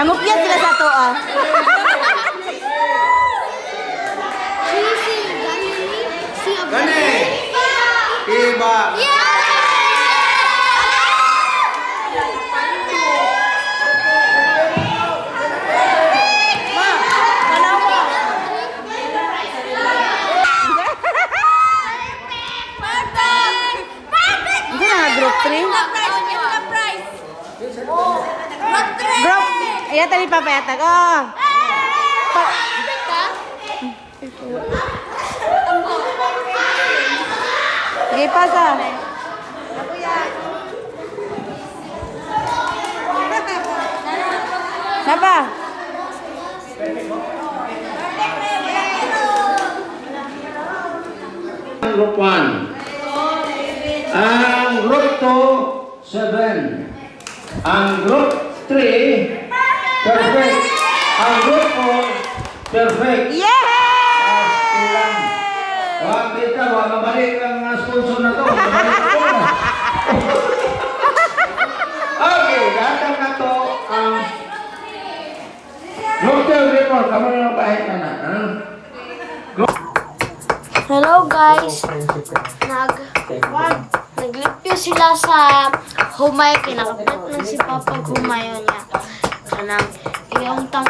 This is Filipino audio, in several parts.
Nangupya sila sa to, ah. Gani! Iba! Ito na, group 3. Group, ayata ni Papa Yatag. Oh. Sige, pasa. Napa? Group 1. Ang group 2, 7. Ang group 3, perfect. Ang group 4, perfect. Yeah! Wag kita, wag mabalik ang sponsor na to. Mabalik ako. Okay, datang na to ang group 2 report. Kamu na pahit na na. Hello guys. Naglipyo sila sa humay. Kinakapit na si Papa humayo niya. Kanang iyong tang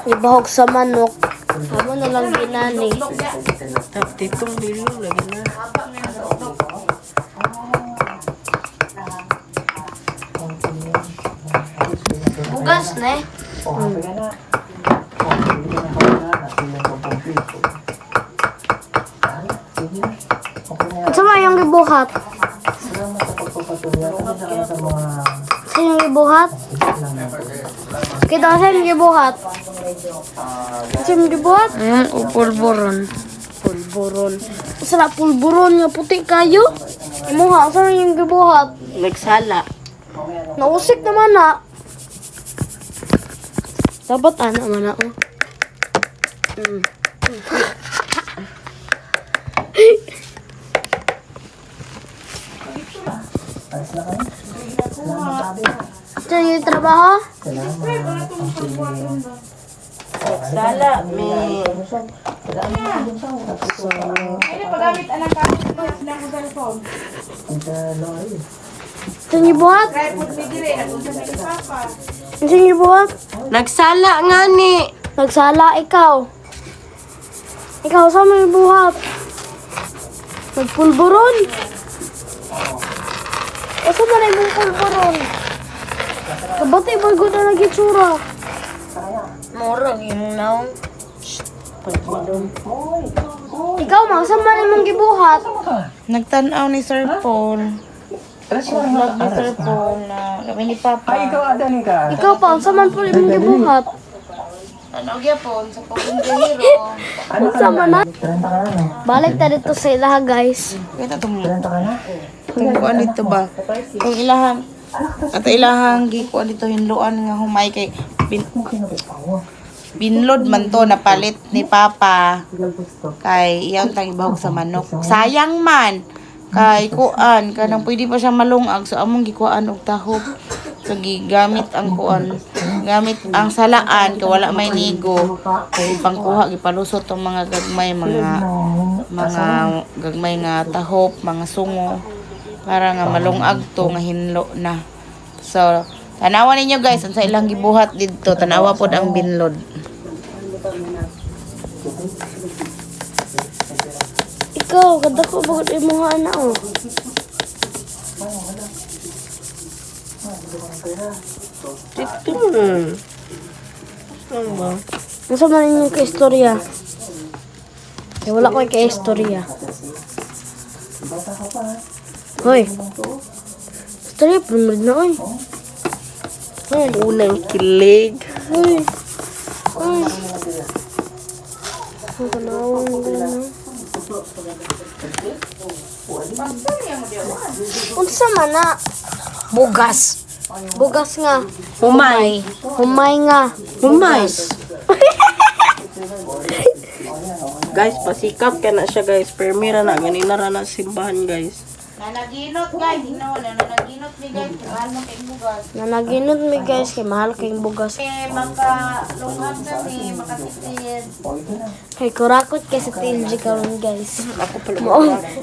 ibahog sa manok. Amo na lang ginani. Titong dilo lagi na. Bugas na eh. Sama yung gibuhat. Sa yung gibuhat? Kita sa yung gibuhat. Sa yung gibuhat? Pulburon. Pulburon. Sarap pulburon nga puti kayo. Imuha, sa yung gibuhat? Nagsala. Nausik naman na. Dapat anak man ako. Ito yung trabaho? Nagsala. May... Ito yung buhat? Ito yung buhat? Nagsala nga ni. Nagsala ikaw. Ikaw sa may buhat. Nagpulburon. Asa ba na yung pulburon? Kabati ba gud na nagitsura? Murag yung naong. Pagkilom. Ikaw ma, saan ba na mong gibuhat? Nagtanaw ni Sir Paul. Vlog ni Sir Paul na kami ni Papa. Ikaw pa, saan man po mong gibuhat? Ano gyapon sa pagkindahiro. Saan man na? Balik ta dito sa ilaha guys. Kita tumulan ka na. Tungkuan dito ba? Kung ilahang at ilahang gikuan dito hinluan nga humay kay binlod man to napalit ni Papa kay iyang tang ibahog sa manok. Sayang man kay kuan kanang pwede pa siya malungag so among gikuan og tahop. So gigamit ang kuan, gamit ang salaan kay wala may nigo. Pangkuha gipalusot tong mga gagmay mga gagmay nga tahop, mga sungo para nga malungag to nga hinlo na. So tanawa ninyo guys unsa ilang gibuhat didto, tanawa pod ang binlod. Ikaw, kada ko bagod imuha na oh. Dito. Ano ba? Nasa man ninyo ka-istorya? Eh, wala ko ka-istorya. Hoy. Istorya, pumulid na oy. Hoy. Unang kilig. Hoy. Hoy. Ang kanawang gano'n. Unsa man na? Bugas. Bugas nga. Humay. Humay nga. Humays. Guys, pasikap ka na siya guys. Permira na. Ganina ra na simbahan guys. Nanaginot guys, nanaginot ni guys, mahal mo kay bugas. Nanaginot mi guys kay mahal kayong bugas. Makalunghag na ni, makatipid. Kay kurakot kay sa TLG karon guys.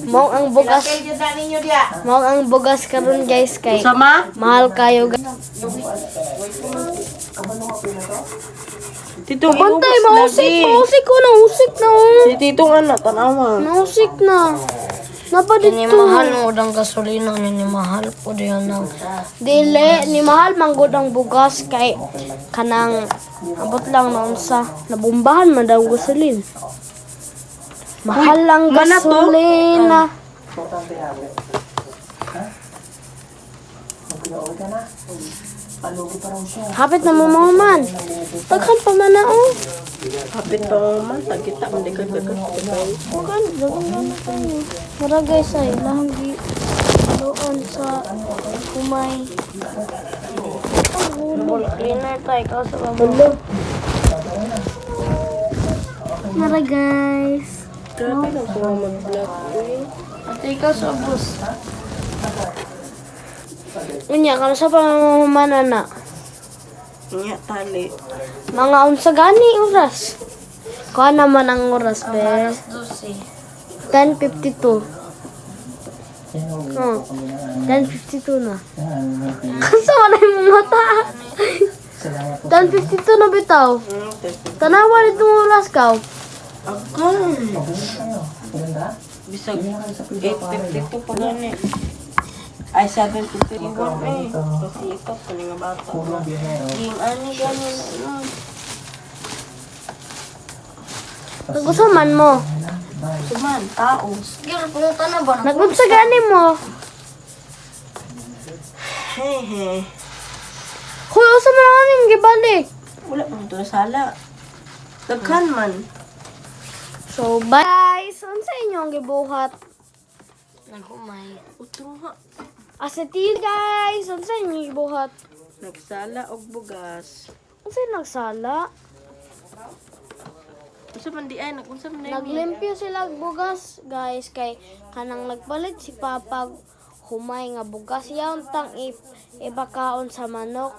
Mao ang bugas. Kaya dyan na ninyo diya. Mao ang bugas karon guys kay mahal kayo guys. Titong Bantay, inubos mausik ko, nausik na oh. Si Titong anak, tanawa. Nausik na. Napa dito. Ni mahal mo dang gasolina ni mahal po diyan na. Dili ni mahal manggod ang bugas kay kanang abot lang noon sa nabumbahan man daw gasolin. Mahal lang mana to? gasolina. Hapit na mo mga man. Taghan pa man na oh. Kapit pa mo man, tagkita mo di kagkagat. Bukan, dagang naman tayo. Mara guys ay lahang di doon sa kumay. Ball cleaner tayo ka sa babo. Mara guys. Grabe lang po mag-vlog. Ate ikaw sa bus. Unya, kano sa pamamana na? Nya, tali. Mga unsa gani oras? Kuha naman ang oras, be. 10:52. Oh, 10:52 na. Kasa wala yung mata. 10:52 na bitaw. Tanawa nito mo oras ka. Agay. Bisag 8:52 pa gani. Ay, 7:51 eh. Kasi ito, kani nga bata. Ging, ani gani na. Nagusaman mo. Suman, tao. Girl, pumunta na ba? Nagumsa gani mo. Hehe. Hoy, usa man ang aning gibalik. Wala pa ito sala. Daghan man. So, bye guys. Unsa inyong gibuhat? Nagumay. Utruha. Asetil guys. Unsa inyong gibuhat? Nagsala og bugas. Unsa nagsala? Unsa man di ay, nagunsa man na Naglimpyo sila og bugas, guys, kay kanang nagpalit si Papa humay nga bugas yaon tang ibakaon sa manok.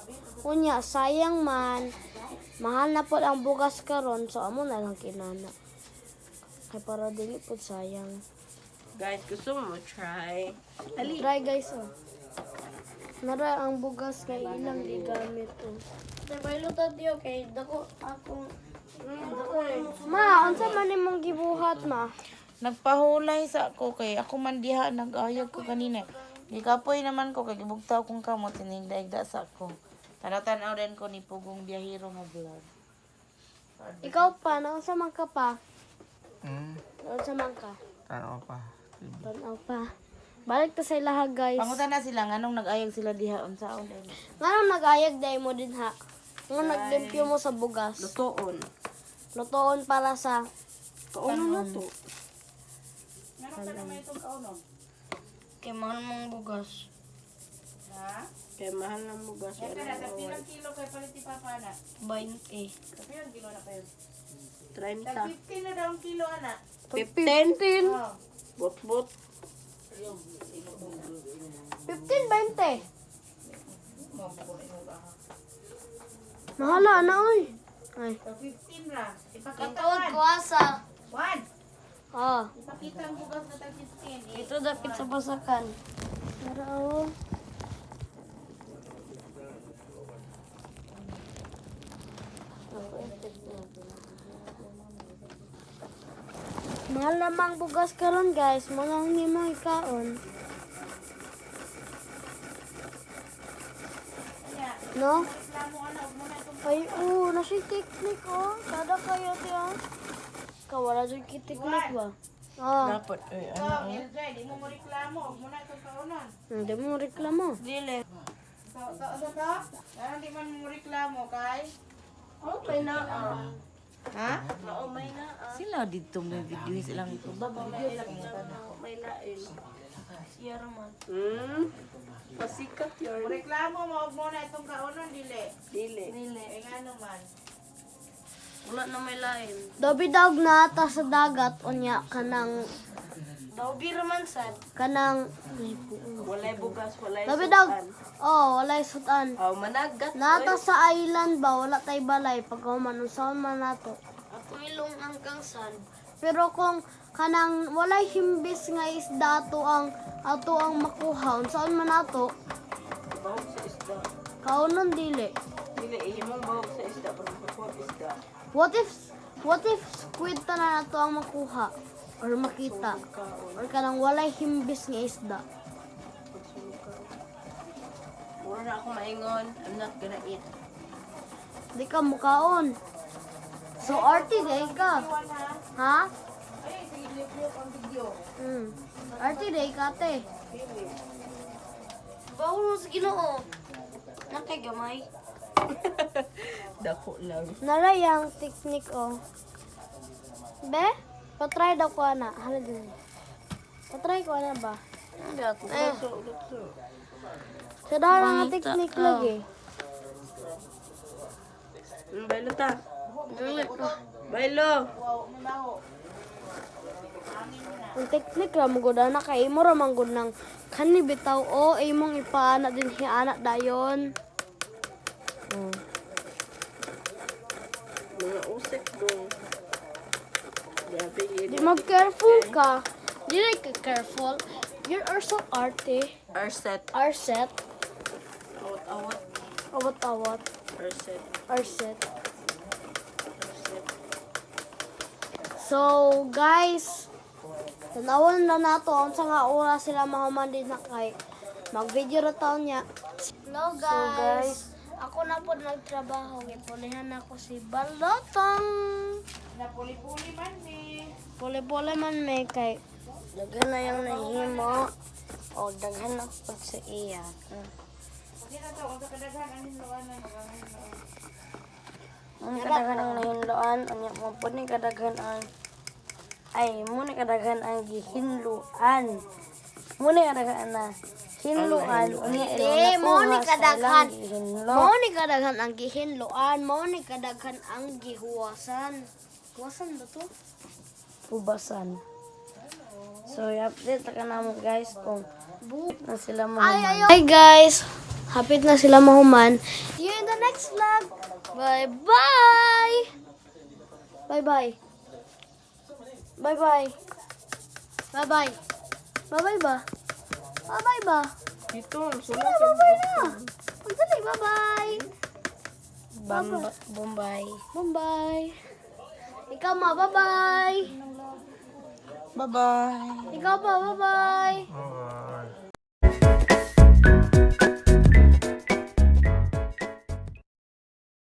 Unya sayang man. Mahal na pod ang bugas karon, so amo na lang kinana. Kay para dili pod sayang. Guys, gusto mo try? Ali. Try guys oh. Nara ang bugas kay ilang gigamit oh. Baylo ta diyo kay dako akong Ma, unsa man imong gibuhat ma? Nagpahulay sa ako kay ako man diha nag-ayog ko kanina. Di kapoy naman ko kay gibugtaw kong kamot tinigda sa ako. Tanaw-tanaw din ko ni Pugong Biyahero nga vlog. Ikaw pa, naunsa man ka pa? Hmm, Naunsa man ka? tanaw pa. Tanaw pa. Balik ta sa ilaha guys. Pangutan na sila nganong nag-ayog sila diha unsaon din. Nganong nag-ayag day mo din ha? Nga naglimpyo mo sa bugas. Lutoon. Lutoon para sa Kauno na to. kay mahal mong bugas. Ha? Kaya mahal ng bugas. Kaya sa pilang kilo kay palit ni Papa na. 20. Sa pilang kilo na kayo. 30. Tag 15 na daw ang kilo ana. 15. Oh. Bot-bot. 15, 20. Mahala na oy. Ay. Sa 15 ra. Ito Ipakita kuwasa. 1. Ah, Ipakita ang bugas na tag 15. ito dapat sa basakan. Tara oh. Mahal namang bugas karon guys, mga hindi mo ikaon. No? Ay, nasi technique oh. Kada kayo tiyo. Kawala dyan kitiknik ba? Ah, Dapat. Ay, ano? Oh, LJ, di mo mo reklamo. Huwag mo na itong kaunan. hindi mo reklamo. Dili. Sa? Ano di man mo reklamo, kay? Okay na. Ha? May na. Sila dito may video silang May lain. Siya raman. Pasikat yun. reklamo mo, huwag mo na itong kaunan, dili. Dili. Eh nga naman. Wala na may lain. Dobidog na ta sa dagat unya kanang Dawgi raman sad. Kanang Walay bugas, walay Labi sudan. daw. Oh, walay sutan. Aw managat. Nato sa island ba wala tay balay pag man unsaon man nato. Ato ilong ang kangsan. Pero kung kanang walay himbis nga isda ato ang makuha unsaon man nato, Bawog sa isda. kaunon dili. Dili imong bawog sa isda para makakuha isda. What if squid ta na nato ang makuha or makita or kanang walay himbis nga isda. Mura na ako maingon. I'm not gonna eat. Di ka mukaon. So arty day ka. Ha? Arty day ka te. Bawog sa Ginoo. Nakay gamay. Dako lang. Narayang technique oh. Be, patry daw ko na. Hala din. Patry ko na ba? Dako. Dako. Sa dara nga technique lagi. Bailo ta. Bailo. Ang technique ra mo gud na kay imo ra man gud nang kani bitaw o imong ipaana din hiana dayon. Mga usik dong. Grabe Di mag careful ka. Di ka careful. You are so arty. Arset. Arset. Awat-awat. Awat-awat. Arset. Arset. So, guys, tanawon na nato ang sa nga oras sila mahuman din na kay mag-video na taon niya. Hello guys. Ako na po nagtrabaho. Ipulihan ako si Balotong. Napuli-puli man ni. Puli-puli man may kay daghan na yung nahimo. O daghan na po sa iya. Ang kadaghan ang nahinloan, anya mo po ni kadaghan ang muna kadaghan ang gihinluan. Muna kadaghan na hinluan, unya ilo mo ni kadaghan. gihinlo. Mao ni kadaghan ang gihinloan, mao ni kadaghan ang gihuwasan. Huwasan ba to? Ubasan. So, i-update ka namin guys kung na sila mo. Hi guys! Hapit na sila mahuman. See you in the next vlog. Bye-bye! Bye-bye. Bye-bye. Bye-bye. Bye-bye ba? Bye-bye ba? Ito, Sige na, bye-bye na. Magdali, bye-bye. Bombay. Bye-bye. Ikaw ma, bye-bye. Bye-bye. Ikaw pa, bye-bye. Oo.